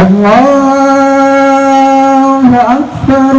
Allahu Akbar,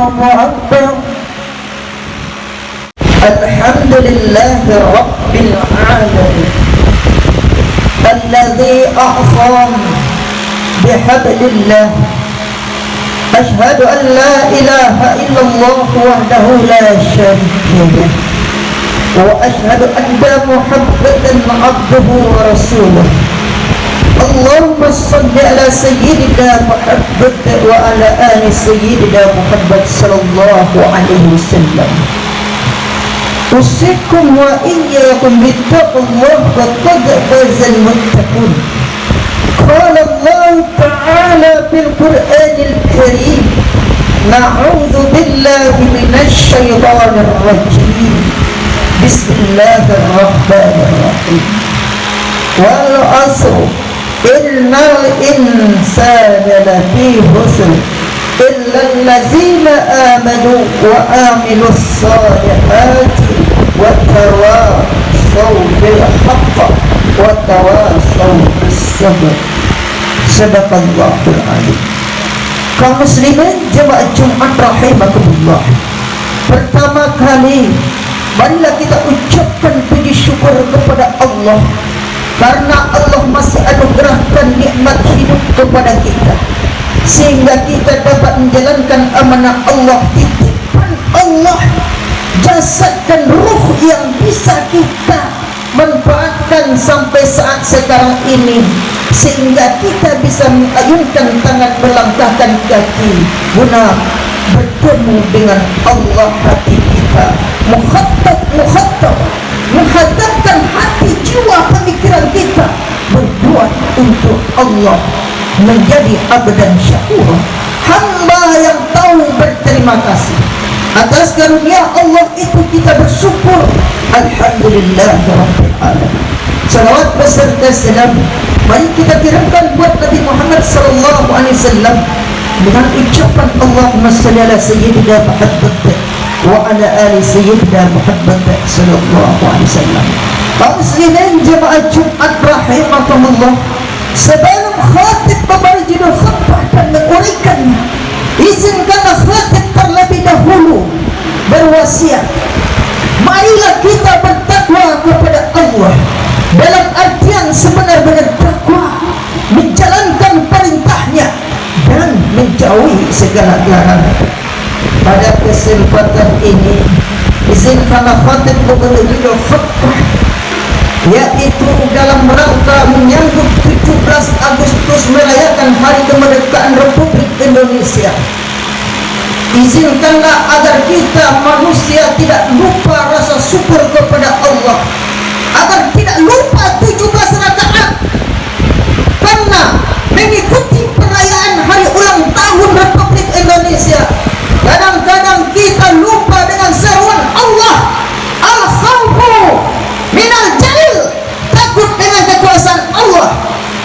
Allahu Akbar. Alhamdulillahi Rabbil Alamin alladzi a'zam bihablillah. Ashhadu an la ilaha illallah wahdahu la syarika lah wa ashhadu anna Muhammadan abduhu wa rasuluh. Allahumma salli ala sayyidina Muhammad wa ala ali sayyidina Muhammad sallallahu alaihi wasallam. Usikum wa iyyakum bittaqwallah faqad fazal muttaqun. Qala Allah ta'ala fil Qur'anil Karim, na'udzu billahi minasy syaithanir rajim. Bismillahirrahmanirrahim. Wal 'asr innal insana lafi khusr illa allazina amanu wa amilus salihati wa tawasaw bil haqq wa tawasaw bis sabr. Sadaqallahul alim. Kaum muslimin jemaah Jumat rahimakumullah, pertama kali marilah kita ucapkan puji syukur kepada Allah karena Allah masih anugerahkan nikmat hidup kepada kita sehingga kita dapat menjalankan amanah Allah, titipan Allah, jasad dan ruh yang bisa kita manfaatkan sampai saat sekarang ini, sehingga kita bisa mengayunkan tangan, melangkahkan kaki guna bertemu dengan Allah. Hati kita menghadapkan hati, jiwa, pemikiran kita berbuat untuk Allah, menjadi abdan syakur, hamba yang tahu berterima kasih atas karunia Allah itu. Kita bersyukur, alhamdulillahirabbil alamin. Salawat beserta salam mari kita kirimkan buat Nabi Muhammad sallallahu alaihi wasallam dengan ucapan Allahumma shalli ala sayyidina Muhammad wa ala ali sayyidina Muhammad sallallahu alaihi wasallam. Kaum muslimin jemaah Jumat rahimakumullah, sebelum khatib memberi judul khutbah dan menguraikannya, izinkanlah khatib terlebih dahulu berwasiat, marilah kita bertakwa kepada Allah dalam artian sebenar-benar takwa, menjalankan perintahnya dan menjauhi segala larangan. Pada kesempatan ini izinkanlah khatib memberi judul khutbah, yaitu dalam rangka menyambut 17 Agustus merayakan Hari Kemerdekaan Republik Indonesia. Izinkanlah agar kita manusia tidak lupa rasa syukur kepada Allah, agar tidak lupa 17 rakaat karena mengikuti perayaan hari ulang tahun Republik Indonesia. Kadang-kadang kita lupa dengan seruan Allah, al-khawfu minal jalil, takut dengan kekuasaan Allah,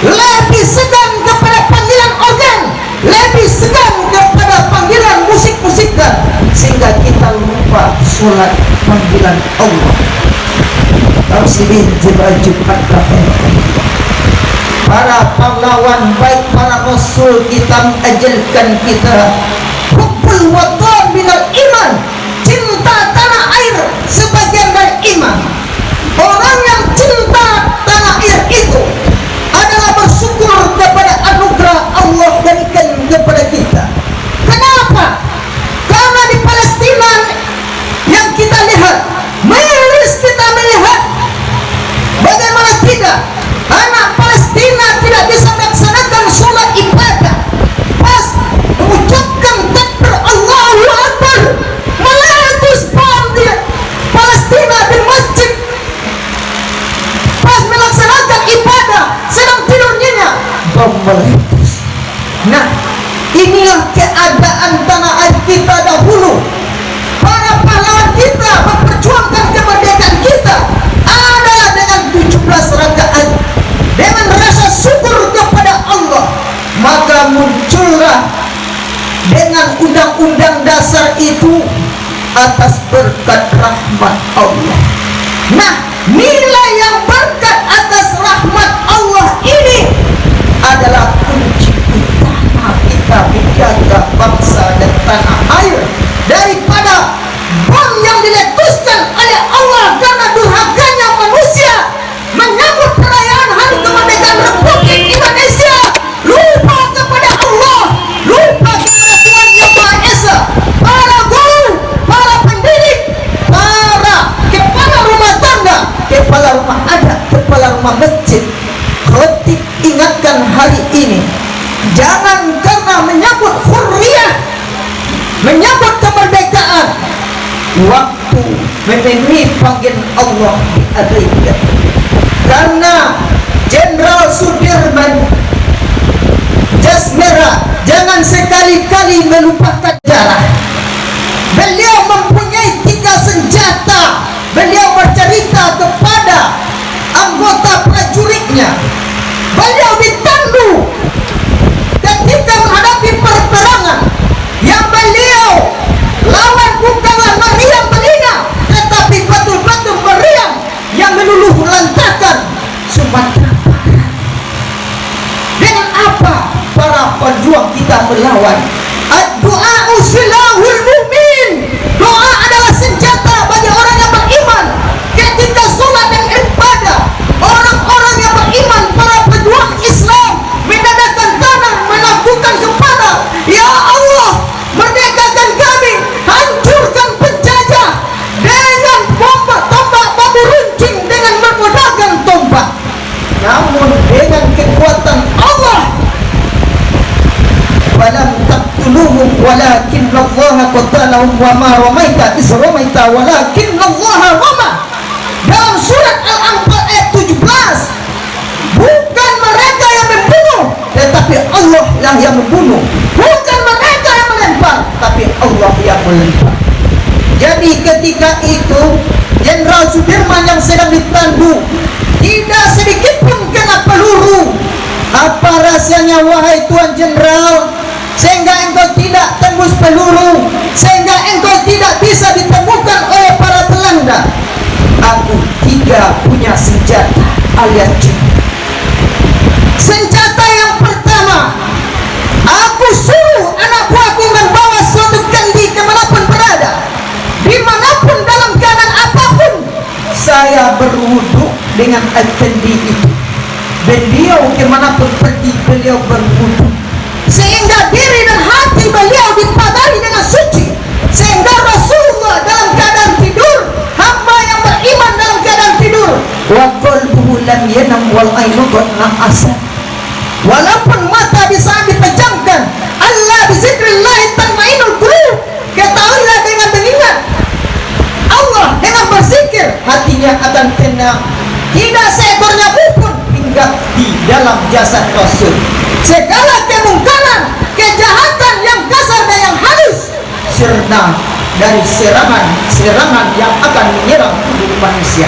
lebih segan kepada panggilan organ, lebih segan kepada panggilan musik-musikan, sehingga kita lupa sholat panggilan Allah. Muslimin jemaah Jumat rahimakumullah, para pahlawan baik para rasul kita mengajarkan kita hubbul watan minal iman, cinta tanah air sebagian dari iman. Orang yang cinta tanah air itu adalah bersyukur kepada anugerah Allah berikan kepada kita. Kenapa? Karena di Palestina yang kita lihat, miris kita melihat bagaimana tidak anak Palestina tidak bisa melaksanakan sholat ibadah pas mengucapkan takbir Allahu Akbar, meletus di Palestina di masjid pas melaksanakan ibadah sedang tidur nyenyak, bom meletus. Nah, inilah keadaan tanah air kita dahulu. Para pahlawan kita memperjuangkan kemerdekaan kita adalah dengan 17 rakaat, dengan rasa syukur kepada Allah. Maka muncullah dengan undang-undang dasar itu atas berkat rahmat Allah. Nah, nilai yang berkat atas rahmat Allah ini adalah kunci utama kita menjaga bangsa dan tanah air daripada bom yang diletuskan oleh Allah karena durhakanya manusia menyambut perayaan Hari Kemerdekaan Republik Indonesia. Lupa kepada Allah, lupa kepada Tuhan Yang Maha Esa. Para guru, para pendidik, para kepala rumah tangga, kepala rumah adat, kepala rumah masjid, khotib, ingatkan hari ini, jangan karena menyambut hurriyah, menyambut kemerdekaan, waktu memenuhi panggilan Allah diabaikan. Karena Jenderal Sudirman jas merah jangan sekali-kali melupakan sejarah. Beliau mempunyai 3 senjata. Beliau bercerita kepada anggota prajuritnya. Beliau ditandu ketika menghadapi peperangan yang beliau lawan bukanlah meriam telinga, tetapi betul-betul meriam yang meluluh lantakan Sumatera Barat. Dengan apa para pejuang kita melawan? Ad-du'a'u silahul mu'min. Doa adalah senjata bagi orang yang beriman. Ketika sholat dan ibadah, orang-orang yang beriman, para pejuang Islam menadakan tangan, melakukan kepada ya Allah, merdekakan kami, hancurkan penjajah dengan tombak bambu runcing, dengan menggunakan tombak. Namun dengan kekuatan Allah, walam taqtuluhum walakinna Allah qatalahum wa ma ramaita iz ramaita walakinna Allah rama. Dalam surat Al-Anfal ayat 17, bukan mereka yang membunuh, tetapi Allah lah yang membunuh. Bukan mereka yang melempar, tapi Allah yang melempar. Jadi ketika itu Jenderal Sudirman yang sedang ditandu tidak sedikit pun kena peluru. Apa rasanya wahai Tuan Jenderal, sehingga engkau tidak tembus peluru, sehingga engkau tidak bisa ditemukan oleh para Belanda? Aku tidak punya senjata alias jin. Senjata yang pertama, aku suruh anak buahku membawa suatu kendi kemanapun berada, dimanapun dalam keadaan apapun, saya berwudu dengan kendi itu. Beliau kemanapun pergi, beliau berwudu, sehingga diri dan hati beliau dipadai dengan suci. Sehingga Rasulullah dalam keadaan tidur, hamba yang beriman dalam keadaan tidur, wa qalbuhu lam yanam wal ainu qad asad. Walaupun mata di saat dipejamkan, Allah bizikrillah tatmainul qulub. Ketahuilah dengan mengingat Allah, dengan berzikir, hatinya akan tenang. Tidak seekor nyamuk pun hinggap di dalam jasad Rasul. Segala kemungkaran, kejahatan yang kasar dan yang halus, serta dari serangan yang akan menyerang tubuh manusia.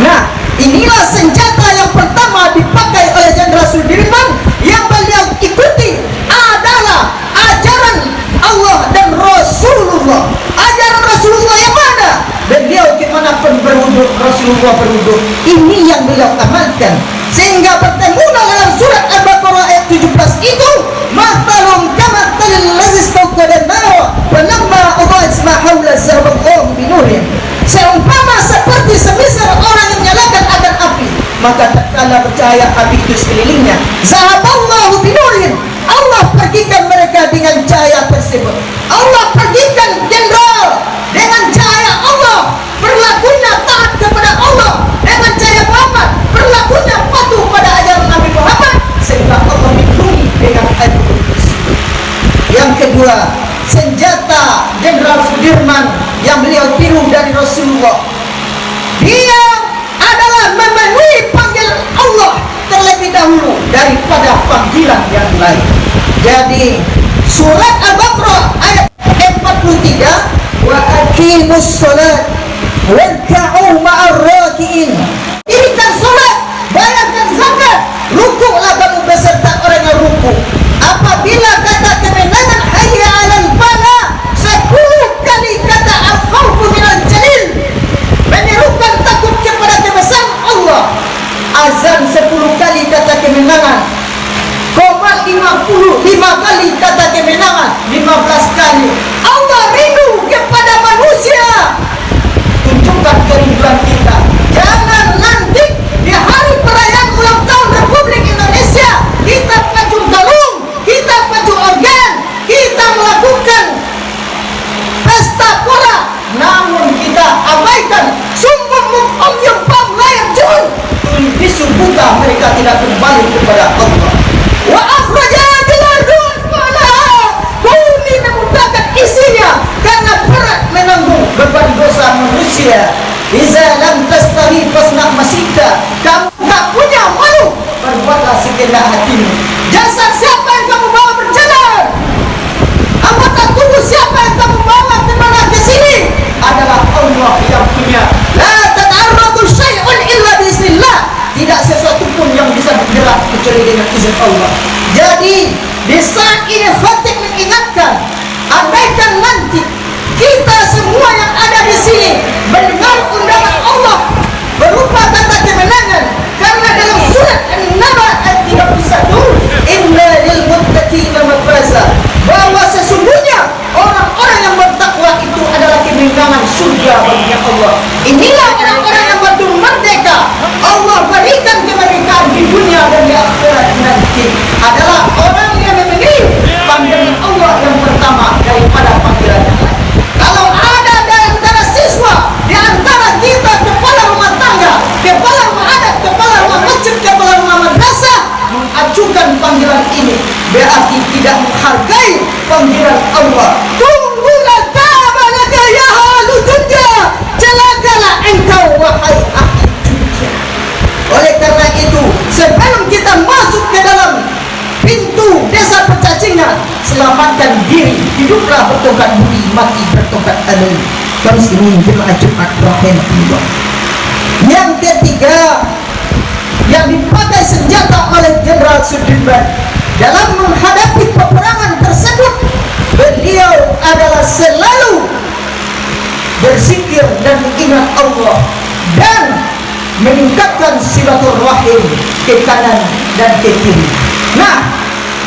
Nah, inilah senjata yang pertama dipakai oleh Jenderal Sudirman. Yang beliau ikuti adalah ajaran Allah dan Rasulullah. Ajaran Rasulullah yang mana? Beliau kemanapun berwudu, Rasulullah berwudu. Ini yang beliau amalkan, sehingga bertemu dalam surat Al-Baqarah ayat 17 itu, matalum kamathalil ladzi istawqada an-nar falamma adha'at ma haula zahaballahu binurin. Seumpama seperti semisal orang yang menyalakan akan api, maka tak kala bercahaya api itu sekelilingnya, zahaballahu binurin, Allah pergikan mereka dengan cahaya tersebut. Allah pergikan Jenderal dengan cahaya Allah, berlakunya taat kepada Allah, dengan cahaya Muhammad, berlakunya patuh pada ajaran Nabi Muhammad, sehingga Allah lindungi dengan ayat tersebut. Yang kedua, senjata Jenderal Sudirman yang beliau tiru dari Rasulullah, dia adalah memenuhi panggilan Allah terlebih dahulu daripada panggilan yang lain. Jadi surat Al-Baqarah ayat 43, wa aqimus salat warka'u ma'ar raki'in. Dirikan salat, bayarkan zakat, rukuklah kamu beserta orang yang rukuk. Apabila kata kemenangan hayya 'alal kemenangan. Komat 55 kali kata kemenangan, 15 kali Allah rindu kepada manusia. Tunjukkan kerinduan kita. Jangan nanti di hari perayaan ulang tahun Republik Indonesia kita pacu galung, kita pacu organ, kita melakukan pesta pora, namun kita abaikan sumpah om pam layar jun. Bisu buta mereka tidak kembali kepada Allah. Wa akhrajal ardu asfalaha, bumi memudahkan isinya karena berat menanggung beban dosa manusia. Iza lam tastari fasna masita, kamu tak punya malu, perbuatlah segenap hatimu. Jasad siapa yang kamu bawa berjalan, anggota tubuh siapa yang kamu bawa kemana ke sini, adalah Allah yang punya. La tata'arradu syai'un illa biiznillah, tidak sesuatu pun yang bisa bergerak kecuali dengan izin Allah. Jadi di saat ini khatib mengingatkan, andaikan nanti kita semua yang ada di sini mendengar undangan Allah berupa kata kemenangan, karena dalam surat An-Naba ayat 31, inna lil muttaqina mafaza, bahwa sesungguhnya orang-orang yang bertakwa itu adalah kemenangan surga bagi Allah. Inilah orang-orang yang betul merdeka. Allah berikan kemerdekaan di dunia dan di akhirat nanti, adalah orang yang memilih panggilan Allah yang pertama daripada panggilan yang lain. Kalau ada di antara siswa, di antara kita, kepala rumah tangga, kepala rumah adat, kepala rumah masjid, kepala rumah madrasah, mengajukan panggilan ini, berarti tidak menghargai panggilan Allah. Tunggulah tabalaka ya halu dunya, celakalah engkau wahai ahli dunia. Oleh karena itu, sebelum kita masuk ke dalam pintu desa pecacingan, selamatkan diri, hiduplah bertongkat budi, mati bertongkat adil. Kaum muslimin jemaah Jumat rahimahullah. Yang ketiga, yang dipakai senjata oleh Jenderal Sudirman dalam menghadapi peperangan tersebut, beliau adalah selalu berzikir dan mengingat Allah dan meningkatkan silaturahim ke kanan dan ke kiri. Nah,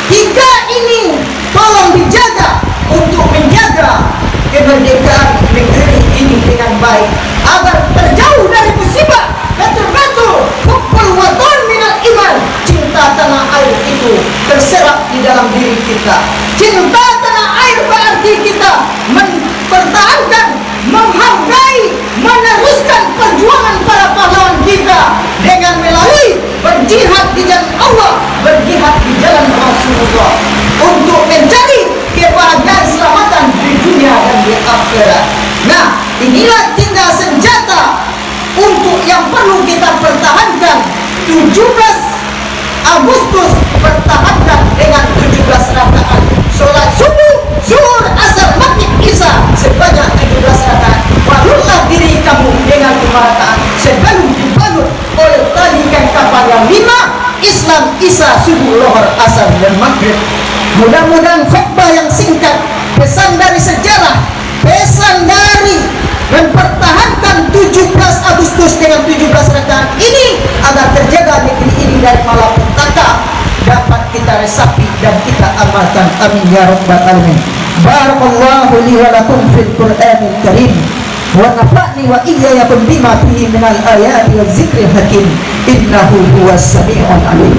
tiga ini tolong dijaga untuk menjaga kemerdekaan negeri ini dengan baik, agar terjauh dari musibah. Betul-betul hubbul watan minal iman, cinta tanah air itu terserap di dalam diri kita. Cinta tanah air berarti kita mempertahankan, menghargai, meneruskan perjuangan para pahlawan kita dengan melalui berjihad di jalan Allah, berjihad di jalan Rasulullah untuk mencari kebahagiaan selamatan di dunia dan di akhirat. Nah, inilah tiga senjata untuk yang perlu kita pertahankan. 17 Agustus pertahankan dengan 17 rakaat sholat subuh, zuhur, asar, maghrib, isya sebanyak 17 rakaat. Barulah diri kamu dengan 5 rakaat sebelum dibalut oleh tali kain kafan yang 5 Islam, isya, subuh, lohor, asar, dan maghrib. Mudah-mudahan khutbah yang singkat, pesan dari sejarah, pesan dari mempertahankan 17 Agustus dengan 17 rakaat ini agar terjaga negeri ini dari malapetaka dapat kita resapi dan kita amalkan. Amin ya rabbal alamin. Barakallahu li wa lakum fil Qur'anil Karim wa nafa'ni wa iyyakum bima fihi minal ayati waz zikril hakim, innahu huwas sami'ul alim.